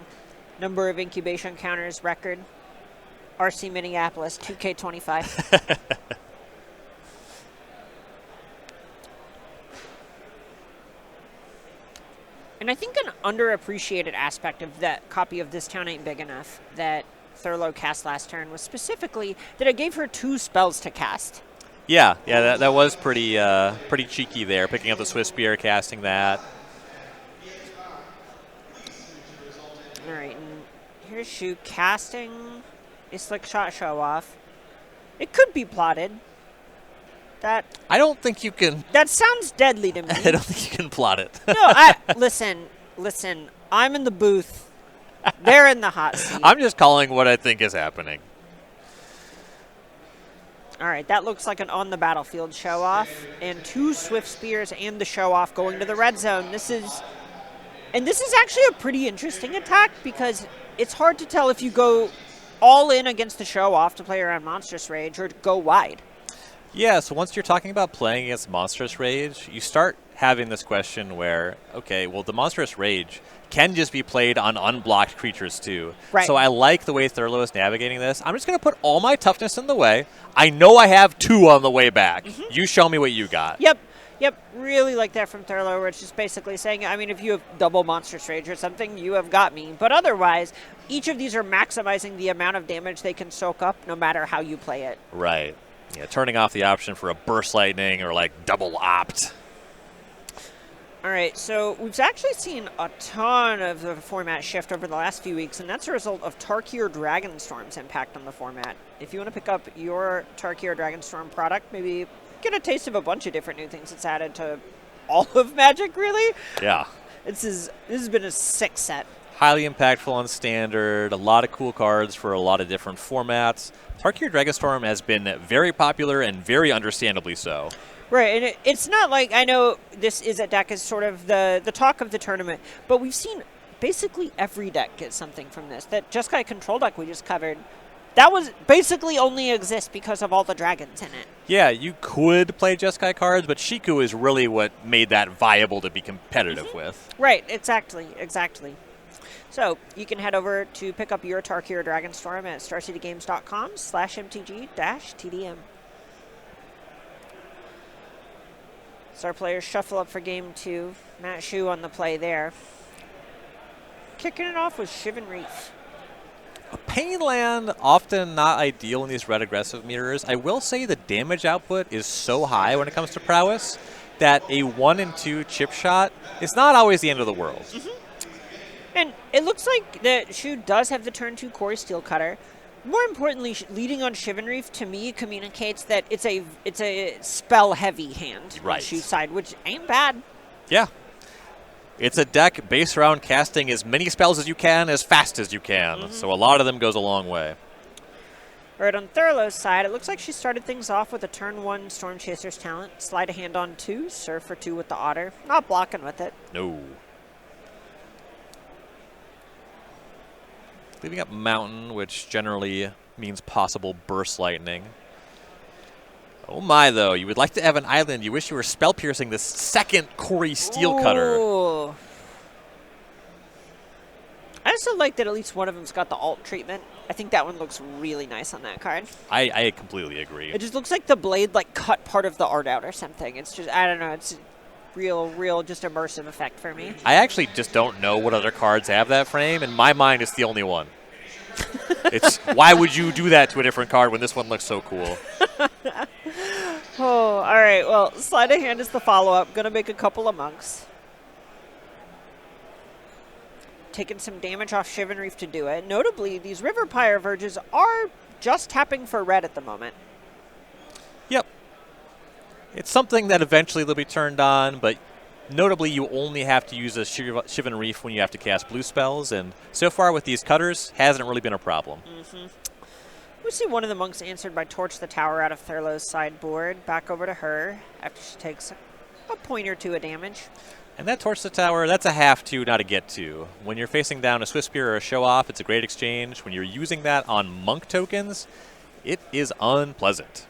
number of incubation counters record. RC Minneapolis, 2K25. And I think an underappreciated aspect of that copy of This Town Ain't Big Enough that Thurlow cast last turn was specifically that it gave her 2 spells to cast. Yeah, that was pretty cheeky there, picking up the Swift Spear, casting that. All right, and here's Shu casting a Slick Shot Show-Off. It could be plotted. I don't think you can. That sounds deadly to me. I don't think you can plot it. No, listen. I'm in the booth. They're in the hot seat. I'm just calling what I think is happening. All right, that looks like an on-the-battlefield show-off. And 2 Swift Spears and the show-off going to the red zone. This is actually a pretty interesting attack because it's hard to tell if you go all in against the show-off to play around Monstrous Rage or to go wide. Yeah, so once you're talking about playing against Monstrous Rage, you start having this question where, okay, well, the Monstrous Rage can just be played on unblocked creatures too. Right. So I like the way Thurlow is navigating this. I'm just going to put all my toughness in the way. I know I have 2 on the way back. You show me what you got. Yep. Really like that from Thurlow, where it's just basically saying, I mean, if you have double Monstrous Rage or something, you have got me. But otherwise, each of these are maximizing the amount of damage they can soak up no matter how you play it. Right. Yeah, turning off the option for a Burst Lightning or like double opt. All right, so we've actually seen a ton of the format shift over the last few weeks, and that's a result of Tarkir Dragonstorm's impact on the format. If you want to pick up your Tarkir Dragonstorm product, maybe get a taste of a bunch of different new things it's added to all of Magic, really. Yeah. This has been a sick set. Highly impactful on Standard, a lot of cool cards for a lot of different formats. Tarkir Dragonstorm has been very popular and very understandably so. Right, and it's not like, I know this Izzet deck is sort of the talk of the tournament, but we've seen basically every deck get something from this. That Jeskai Control deck we just covered, that was basically only exists because of all the dragons in it. Yeah, you could play Jeskai cards, but Shiku is really what made that viable to be competitive with. Right, exactly. So you can head over to pick up your Tarkir Dragonstorm at starcitygames.com/MTG-TDM. So our players shuffle up for game 2. Matt Shu on the play there. Kicking it off with Shivan Reef. A pain land, often not ideal in these red aggressive mirrors. I will say the damage output is so high when it comes to prowess that a 1 and 2 chip shot is not always the end of the world. And it looks like that Shu does have the turn 2 Quarry Steel Cutter. More importantly, leading on Shivan Reef to me communicates that it's a spell heavy hand on Shu's side, which ain't bad. Yeah. It's a deck based around casting as many spells as you can, as fast as you can. So a lot of them goes a long way. Right on Thurlow's side, it looks like she started things off with a turn 1 Storm Chaser's Talent, slide a hand on 2, surf for 2 with the Otter. Not blocking with it. No. Leaving up Mountain, which generally means possible Burst Lightning. Oh my, though. You would like to have an island. You wish you were spell piercing this second Quarry Steel Cutter. I also like that at least one of them's got the alt treatment. I think that one looks really nice on that card. I completely agree. It just looks like the blade cut part of the art out or something. It's just, I don't know, it's real just immersive effect for me. I actually just don't know what other cards have that frame. In my mind, it's the only one. It's why would you do that to a different card when this one looks so cool? Oh, all right. Well, Sleight of Hand is the follow-up. Going to make a couple of monks. Taking some damage off Shivan Reef to do it. Notably, these River Pyre Verges are just tapping for red at the moment. Yep. It's something that eventually they'll be turned on, but notably you only have to use a Shivan Reef when you have to cast blue spells, and so far with these cutters, hasn't really been a problem. We see one of the monks answered by Torch the Tower out of Thurlow's sideboard. Back over to her after she takes a point or 2 of damage. And that Torch the Tower, that's a have to, not a get to. When you're facing down a Swift Spear or a Show Off, it's a great exchange. When you're using that on monk tokens, it is unpleasant.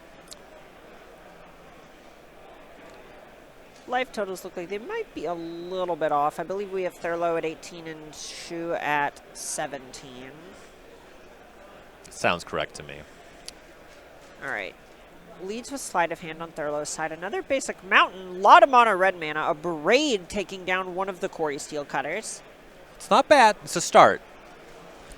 Life totals look like they might be a little bit off. I believe we have Thurlow at 18 and Shu at 17. Sounds correct to me. All right. Leads with Sleight of Hand on Thurlow's side. Another basic Mountain. Lot of mono red mana. A Braid taking down one of the Quarry Steel Cutters. It's not bad. It's a start.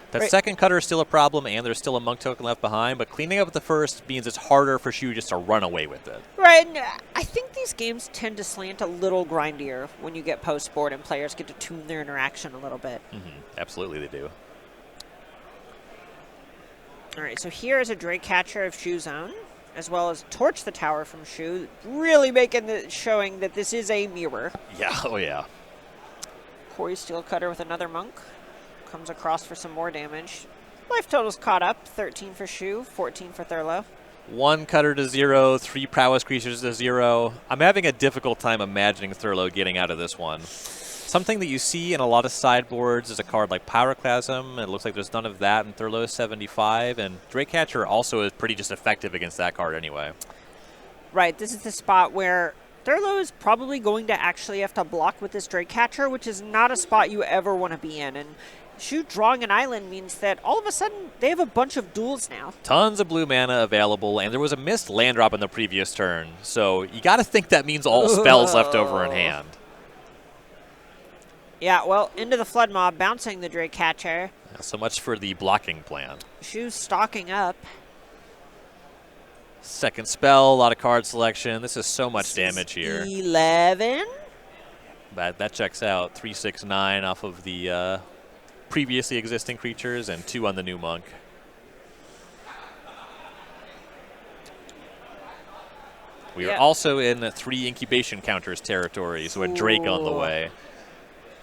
That Right. second cutter is still a problem, and there's still a monk token left behind, but cleaning up the first means it's harder for Shu just to run away with it. Right. And I think these games tend to slant a little grindier when you get post-board and players get to tune their interaction a little bit. Absolutely they do. All right, so here is a Drake Catcher of Shu's own, as well as Torch the Tower from Shu, really showing that this is a mirror. Yeah, oh yeah. Quarry Steel Cutter with another monk. Comes across for some more damage. Life total's caught up, 13 for Shu, 14 for Thurlow. 1 cutter to 0, 3 prowess creatures to 0. I'm having a difficult time imagining Thurlow getting out of this one. Something that you see in a lot of sideboards is a card like Pyroclasm. It looks like there's none of that in Thurlow's 75, and Drakecatcher also is pretty just effective against that card anyway. Right, this is the spot where Thurlow is probably going to actually have to block with this Drakecatcher, which is not a spot you ever want to be in. And Shu drawing an island means that all of a sudden they have a bunch of duels now. Tons of blue mana available, and there was a missed land drop in the previous turn, so you got to think that means all spells left over in hand. Yeah, well, into the Flood Mob, bouncing the Drakecatcher. So much for the blocking plan. Shu's stocking up. Second spell, a lot of card selection. This is so much damage here. 11. That checks out. 3, 6, 9 off of the previously existing creatures and 2 on the new monk. We are also in the 3 incubation counters territory, so a Drake on the way.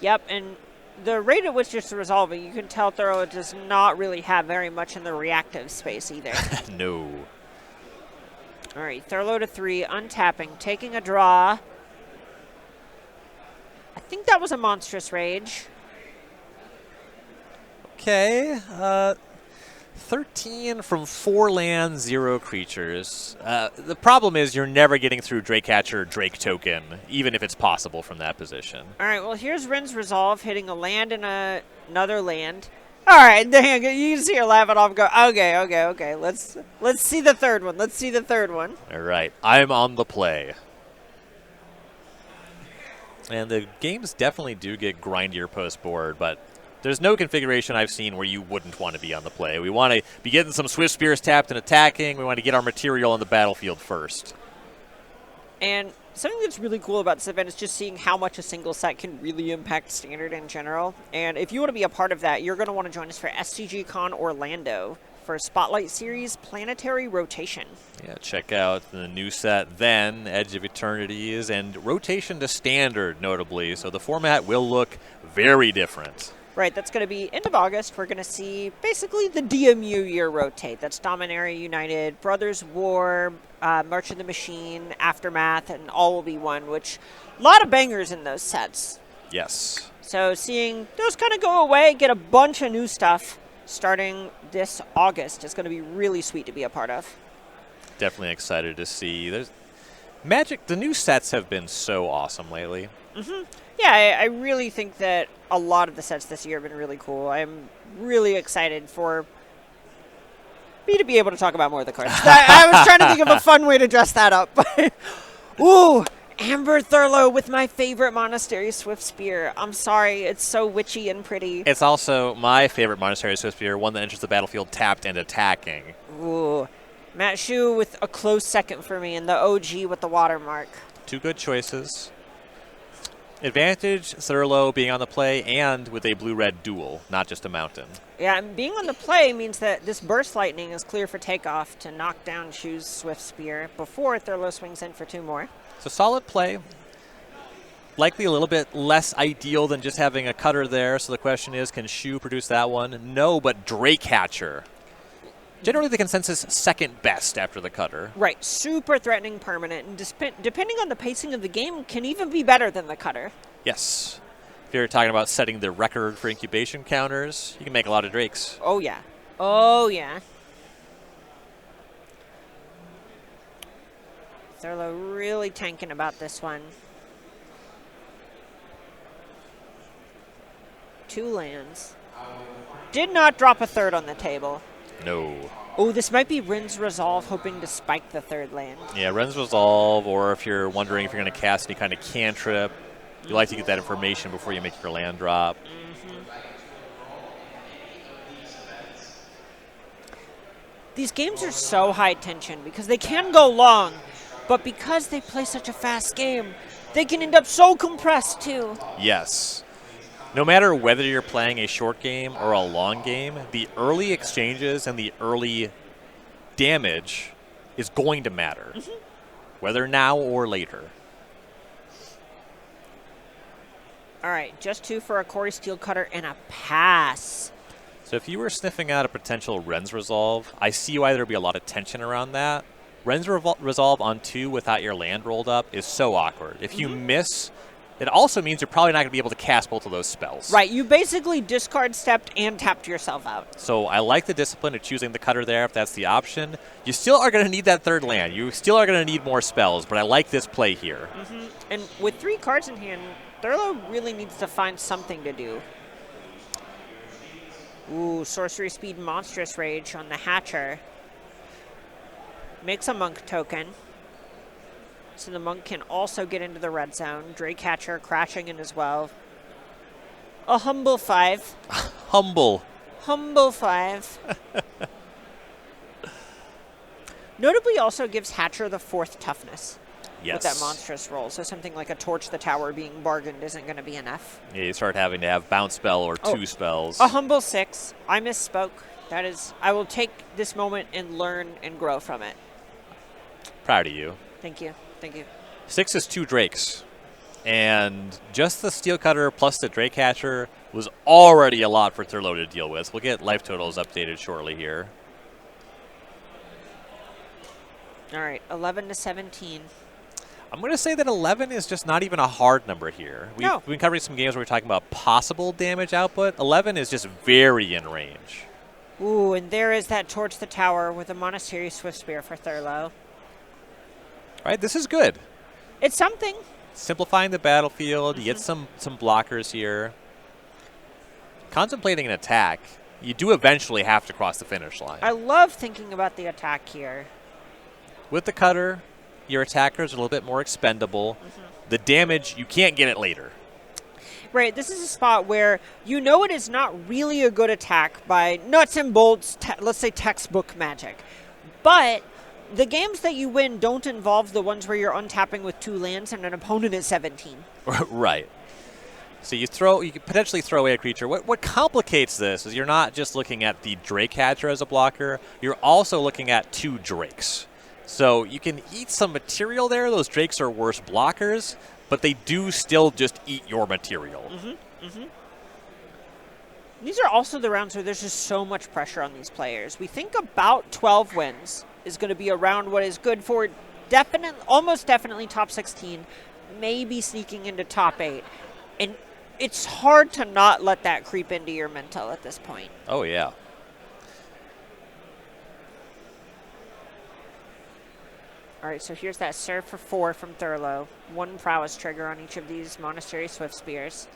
Yep, and the rate at which it's resolving, you can tell Thurlow does not really have very much in the reactive space either. No. All right, Thurlow to 3, untapping, taking a draw. I think that was a Monstrous Rage. Okay. 13 from 4 lands, 0 creatures. The problem is you're never getting through Drake-Catcher, Drake token, even if it's possible from that position. All right, well, here's Rin's Resolve, hitting a land and another land. All right, dang, you can see her laughing off and go, okay. Let's see the third one. Let's see the third one. All right, I'm on the play. And the games definitely do get grindier post-board, but there's no configuration I've seen where you wouldn't want to be on the play. We want to be getting some Swift Spears tapped and attacking. We want to get our material on the battlefield first. And something that's really cool about this event is just seeing how much a single set can really impact Standard in general. And if you want to be a part of that, you're going to want to join us for SCG Con Orlando for Spotlight Series Planetary Rotation. Yeah, check out the new set then, Edge of Eternities, and Rotation to Standard, notably. So the format will look very different. Right, that's going to be end of August. We're going to see basically the DMU year rotate. That's Dominaria United, Brothers War, March of the Machine, Aftermath, and All Will Be One, which a lot of bangers in those sets. Yes. So seeing those kind of go away, get a bunch of new stuff starting this August is going to be really sweet to be a part of. Definitely excited to see. There's Magic, the new sets have been so awesome lately. Mm-hmm. Yeah, I really think that a lot of the sets this year have been really cool. I'm really excited for me to be able to talk about more of the cards. I was trying to think of a fun way to dress that up. Ooh, Amber Thurlow with my favorite Monastery Swift Spear. I'm sorry, it's so witchy and pretty. It's also my favorite Monastery Swift Spear, one that enters the battlefield tapped and attacking. Ooh, Matt Shu with a close second for me, and the OG with the watermark. 2 good choices. Advantage, Thurlow being on the play, and with a blue-red duel, not just a mountain. Yeah, and being on the play means that this Burst Lightning is clear for takeoff to knock down Shu's Swift Spear before Thurlow swings in for 2 more. So solid play. Likely a little bit less ideal than just having a cutter there, so the question is, can Shu produce that one? No, but Drake-Catcher. Generally the consensus second best after the cutter. Right, super threatening permanent, and depending on the pacing of the game, can even be better than the cutter. Yes. If you're talking about setting the record for incubation counters, you can make a lot of Drakes. Oh, yeah. Oh, yeah. Thurlow really tanking about this one. 2 lands. Did not drop a third on the table. No. Oh, this might be Rin's Resolve hoping to spike the 3rd land. Yeah, Rin's Resolve, or if you're wondering if you're going to cast any kind of cantrip, you like to get that information before you make your land drop. Mm-hmm. These games are so high tension because they can go long, but because they play such a fast game, they can end up so compressed too. Yes. No matter whether you're playing a short game or a long game, the early exchanges and the early damage is going to matter, whether now or later. All right, just 2 for a Corey Steel Cutter and a pass. So if you were sniffing out a potential Rin's Resolve, I see why there'd be a lot of tension around that. Rin's Resolve on 2 without your land rolled up is so awkward. If you miss, it also means you're probably not going to be able to cast both of those spells. Right, you basically discard stepped and tapped yourself out. So I like the discipline of choosing the cutter there if that's the option. You still are going to need that 3rd land. You still are going to need more spells, but I like this play here. And with 3 cards in hand, Thurlow really needs to find something to do. Ooh, Sorcery Speed Monstrous Rage on the Hatcher. Makes a monk token. So the monk can also get into the red zone. Drake-Catcher crashing in as well. A humble 5. Humble. Humble 5. Notably also gives Hatcher the 4th toughness. with that monstrous roll. So something like a Torch the Tower being bargained isn't going to be enough. Yeah, you start having to have bounce spell or 2 spells. A humble 6. I misspoke. That is, I will take this moment and learn and grow from it. Proud of you. Thank you. Thank you. 6 is 2 Drakes. And just the Steel Cutter plus the Drake Hatcher was already a lot for Thurlow to deal with. We'll get life totals updated shortly here. All right, 11 to 17. I'm going to say that 11 is just not even a hard number here. We've been covering some games where we're talking about possible damage output. 11 is just very in range. Ooh, and there is that Torch the Tower with a Monastery Swift Spear for Thurlow. All right, this is good. It's something. Simplifying the battlefield. You get some blockers here. Contemplating an attack, you do eventually have to cross the finish line. I love thinking about the attack here. With the cutter, your attackers are a little bit more expendable. The damage, you can't get it later. Right, this is a spot where you know it is not really a good attack by nuts and bolts, let's say textbook magic. But the games that you win don't involve the ones where you're untapping with 2 lands and an opponent is 17. Right. So you could potentially throw away a creature. What complicates this is you're not just looking at the Drake Hatcher as a blocker, you're also looking at 2 Drakes. So you can eat some material there. Those Drakes are worse blockers, but they do still just eat your material. These are also the rounds where there's just so much pressure on these players. We think about 12 wins is going to be around what is good for almost definitely top 16, maybe sneaking into top 8. And it's hard to not let that creep into your mental at this point. Oh, yeah. All right, so here's that serve for 4 from Thurlow. 1 prowess trigger on each of these Monastery Swift Spears.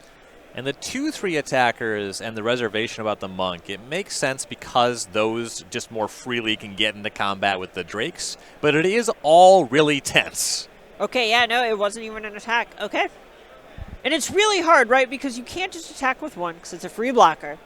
And the 2/3 attackers and the reservation about the monk, it makes sense because those just more freely can get into combat with the Drakes, but it is all really tense. Okay, yeah, no, it wasn't even an attack. Okay. And it's really hard, right? Because you can't just attack with 1 because it's a free blocker.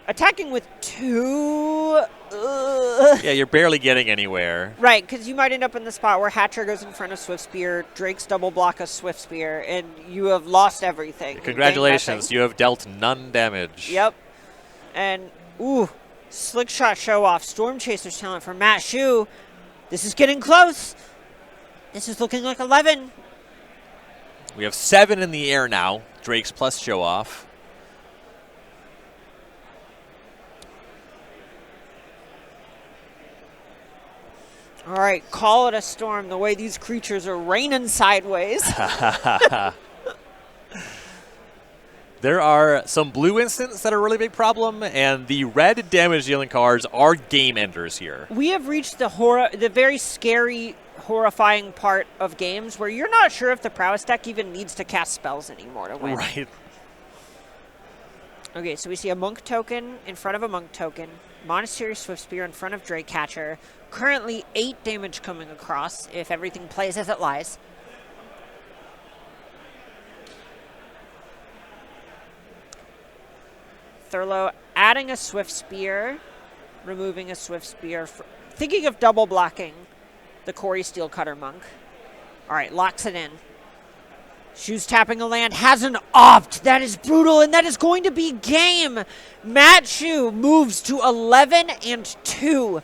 Attacking with 2... Yeah, you're barely getting anywhere. Right, because you might end up in the spot where Hatcher goes in front of Swift Spear, Drake's double block a Swift Spear, and you have lost everything. Congratulations, you have dealt none damage. Yep. And, ooh, slick shot show off. Storm Chaser's talent for Matt Shu. This is getting close. This is looking like 11. We have 7 in the air now. Drake's plus show off. All right, call it a storm the way these creatures are raining sideways. There are some blue instants that are a really big problem, and the red damage-dealing cards are game enders here. We have reached the very scary, horrifying part of games where you're not sure if the prowess deck even needs to cast spells anymore to win. Right. Okay, so we see a monk token in front of a monk token, Monastery Swift Spear in front of Drake Catcher. Currently 8 damage coming across if everything plays as it lies. Thurlow adding a Swift Spear, removing a Swift Spear, thinking of double blocking the Corey Steel Cutter Monk. All right, locks it in. Shu's tapping a land, has an opt. That is brutal, and that is going to be game. Matt Shu moves to 11 and 2.